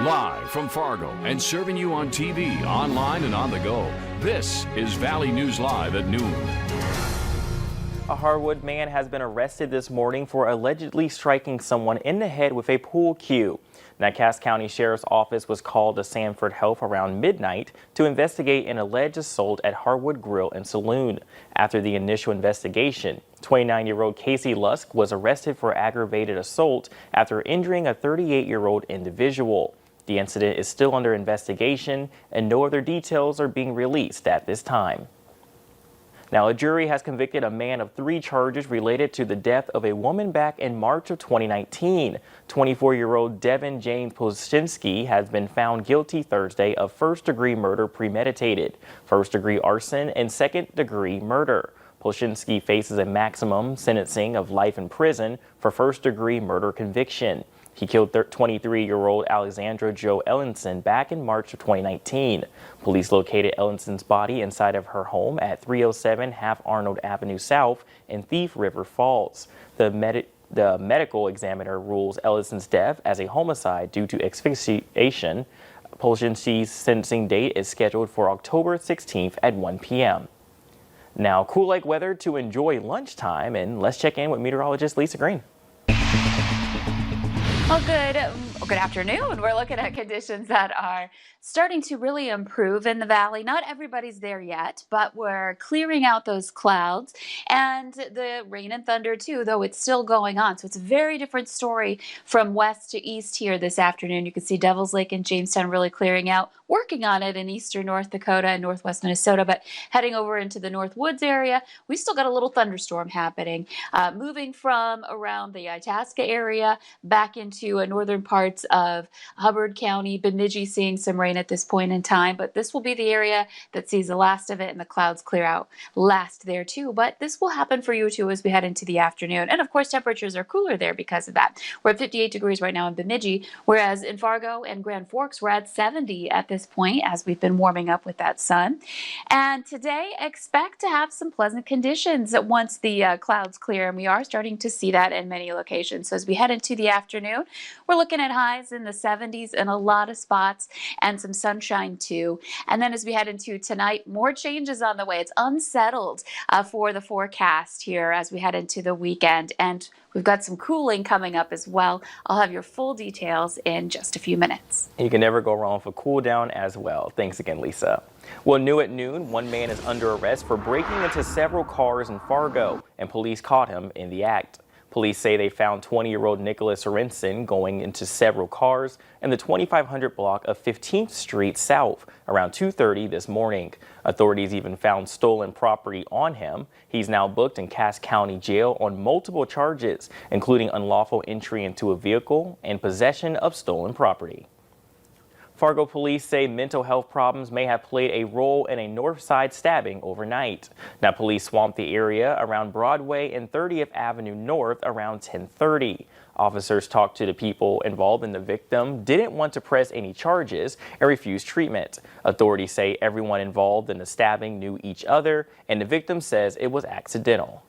Live from Fargo and serving you on TV, online, and on the go, this is Valley News Live at noon. A Hardwood man has been arrested this morning for allegedly striking someone in the head with a pool cue. Now, Cass County Sheriff's Office was called to Sanford Health around midnight to investigate an alleged assault at Hardwood Grill and Saloon. After the initial investigation, 29-year-old Casey Lusk was arrested for aggravated assault after injuring a 38-year-old individual. The incident is still under investigation and no other details are being released at this time. Now, a jury has convicted a man of 3 charges related to the death of a woman back in March of 2019. 24-year-old Devin James Polshinsky has been found guilty Thursday of first-degree murder premeditated, first-degree arson, and second-degree murder. Polshinsky faces a maximum sentencing of life in prison for first-degree murder conviction. He killed 23-year-old Alexandra Jo Ellenson back in March of 2019. Police located Ellenson's body inside of her home at 307 Half Arnold Avenue South in Thief River Falls. The medical examiner rules Ellenson's death as a homicide due to asphyxiation. Polshinsky's sentencing date is scheduled for October 16th at 1 p.m. Now, cool-like weather to enjoy lunchtime, and let's check in with meteorologist Lisa Green. Well, good afternoon. We're looking at conditions that are starting to really improve in the valley. Not everybody's there yet, but we're clearing out those clouds and the rain and thunder too, though it's still going on. So it's a very different story from west to east here this afternoon. You can see Devil's Lake and Jamestown really clearing out, working on it in eastern North Dakota and northwest Minnesota, but heading over into the North Woods area, we still got a little thunderstorm happening, moving from around the Itasca area back into northern parts of Hubbard County. Bemidji seeing some rain at this point in time, but this will be the area that sees the last of it, and the clouds clear out last there too. But this will happen for you too as we head into the afternoon. And of course, temperatures are cooler there because of that. We're at 58 degrees right now in Bemidji, whereas in Fargo and Grand Forks, we're at 70 at this point as we've been warming up with that sun. And today, expect to have some pleasant conditions once the clouds clear, and we are starting to see that in many locations. So as we head into the afternoon, we're looking at highs in the 70s in a lot of spots and some sunshine too. And then as we head into tonight, more changes on the way. It's unsettled for the forecast here as we head into the weekend. And we've got some cooling coming up as well. I'll have your full details in just a few minutes. You can never go wrong with a cool down as well. Thanks again, Lisa. Well, new at noon, one man is under arrest for breaking into several cars in Fargo, and police caught him in the act. Police say they found 20-year-old Nicholas Sorensen going into several cars in the 2500 block of 15th Street South around 2:30 this morning. Authorities even found stolen property on him. He's now booked in Cass County Jail on multiple charges, including unlawful entry into a vehicle and possession of stolen property. Fargo police say mental health problems may have played a role in a north side stabbing overnight. Now, police swamped the area around Broadway and 30th Avenue North around 10:30. Officers talked to the people involved, and the victim didn't want to press any charges and refused treatment. Authorities say everyone involved in the stabbing knew each other, and the victim says it was accidental.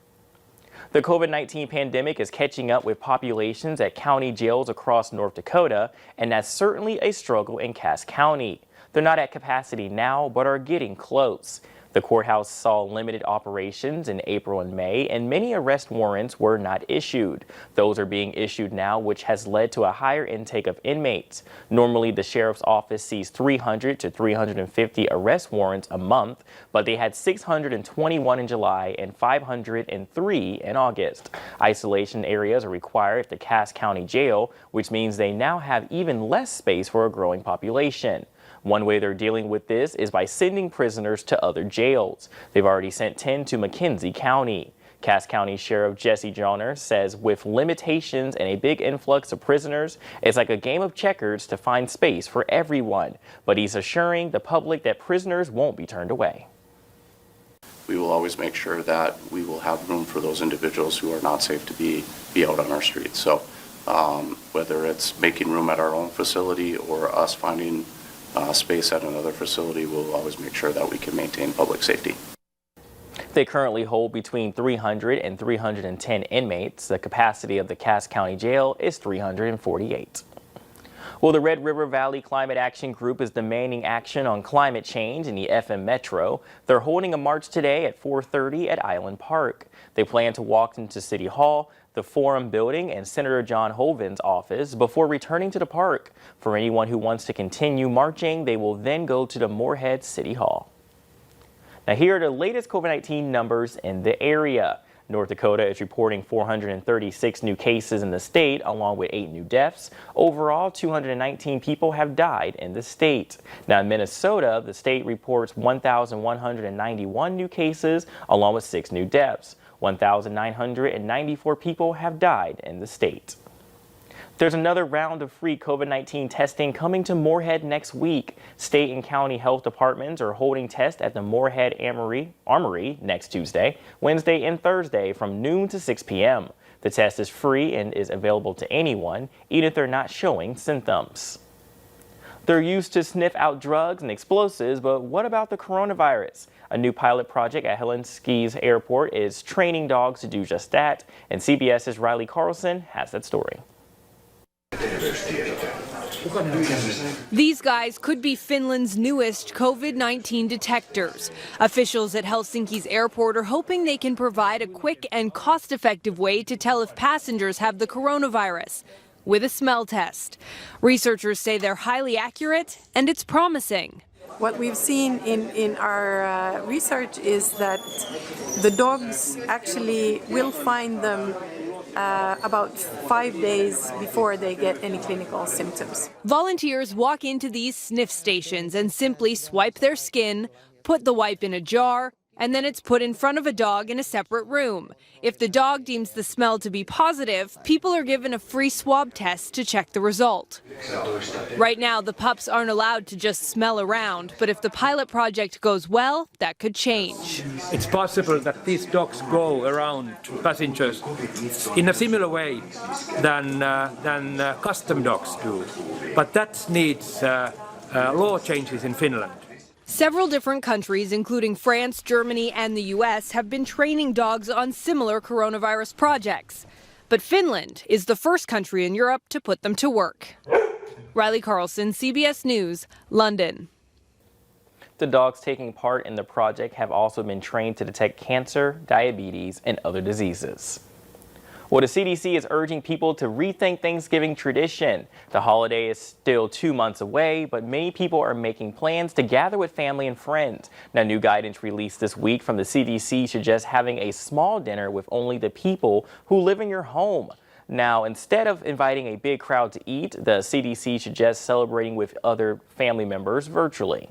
The COVID-19 pandemic is catching up with populations at county jails across North Dakota, and that's certainly a struggle in Cass County. They're not at capacity now, but are getting close. The courthouse saw limited operations in April and May, and many arrest warrants were not issued. Those are being issued now, which has led to a higher intake of inmates. Normally, the sheriff's office sees 300 to 350 arrest warrants a month, but they had 621 in July and 503 in August. Isolation areas are required at the Cass County Jail, which means they now have even less space for a growing population. One way they're dealing with this is by sending prisoners to other jails. They've already sent 10 to McKenzie County. Cass County Sheriff Jesse Joner says with limitations and a big influx of prisoners, it's like a game of checkers to find space for everyone. But he's assuring the public that prisoners won't be turned away. We will always make sure that we will have room for those individuals who are not safe to be out on our streets. So whether it's making room at our own facility or us finding space at another facility, we'll always make sure that we can maintain public safety. They currently hold between 300 and 310 inmates. The capacity of the Cass County Jail is 348. Well, the Red River Valley Climate Action Group is demanding action on climate change in the FM Metro. They're holding a march today at 4:30 at Island Park. They plan to walk into City Hall, the Forum Building, and Senator John Hoeven's office before returning to the park. For anyone who wants to continue marching, they will then go to the Moorhead City Hall. Now, here are the latest COVID-19 numbers in the area. North Dakota is reporting 436 new cases in the state, along with 8 new deaths. Overall, 219 people have died in the state. Now, in Minnesota, the state reports 1,191 new cases, along with 6 new deaths. 1,994 people have died in the state. There's another round of free COVID-19 testing coming to Moorhead next week. State and county health departments are holding tests at the Moorhead Armory next Tuesday, Wednesday, and Thursday from noon to 6 p.m. The test is free and is available to anyone, even if they're not showing symptoms. They're used to sniff out drugs and explosives, but what about the coronavirus? A new pilot project at Helsinki's airport is training dogs to do just that, and CBS's Riley Carlson has that story. These guys could be Finland's newest COVID-19 detectors. Officials at Helsinki's airport are hoping they can provide a quick and cost-effective way to tell if passengers have the coronavirus with a smell test. Researchers say they're highly accurate and it's promising. What we've seen in our research is that the dogs actually will find them about 5 days before they get any clinical symptoms. Volunteers walk into these sniff stations and simply swipe their skin, put the wipe in a jar, and then it's put in front of a dog in a separate room. If the dog deems the smell to be positive, people are given a free swab test to check the result. Right now, the pups aren't allowed to just smell around, but if the pilot project goes well, that could change. It's possible that these dogs go around passengers in a similar way than custom dogs do. But that needs law changes in Finland. Several different countries, including France, Germany, and the U.S., have been training dogs on similar coronavirus projects. But Finland is the first country in Europe to put them to work. Riley Carlson, CBS News, London. The dogs taking part in the project have also been trained to detect cancer, diabetes, and other diseases. Well, the CDC is urging people to rethink Thanksgiving tradition. The holiday is still 2 months away, but many people are making plans to gather with family and friends. Now, new guidance released this week from the CDC suggests having a small dinner with only the people who live in your home. Now, instead of inviting a big crowd to eat, the CDC suggests celebrating with other family members virtually.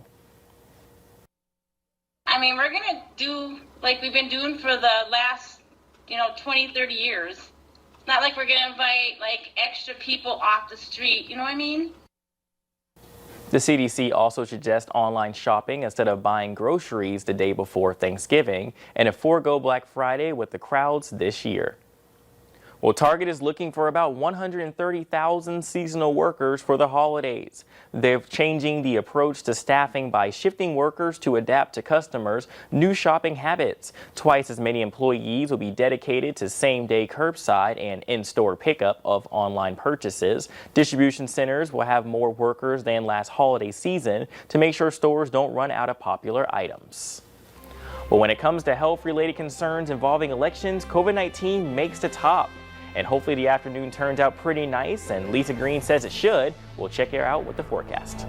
I mean, we're going to do like we've been doing for the last 20, 30 years. It's not like we're going to invite like extra people off the street, you know what I mean? The CDC also suggests online shopping instead of buying groceries the day before Thanksgiving and a forego Black Friday with the crowds this year. Well, Target is looking for about 130,000 seasonal workers for the holidays. They're changing the approach to staffing by shifting workers to adapt to customers' new shopping habits. Twice as many employees will be dedicated to same-day curbside and in-store pickup of online purchases. Distribution centers will have more workers than last holiday season to make sure stores don't run out of popular items. But when it comes to health-related concerns involving elections, COVID-19 makes the top. And hopefully the afternoon turns out pretty nice, and Lisa Green says it should. We'll check her out with the forecast.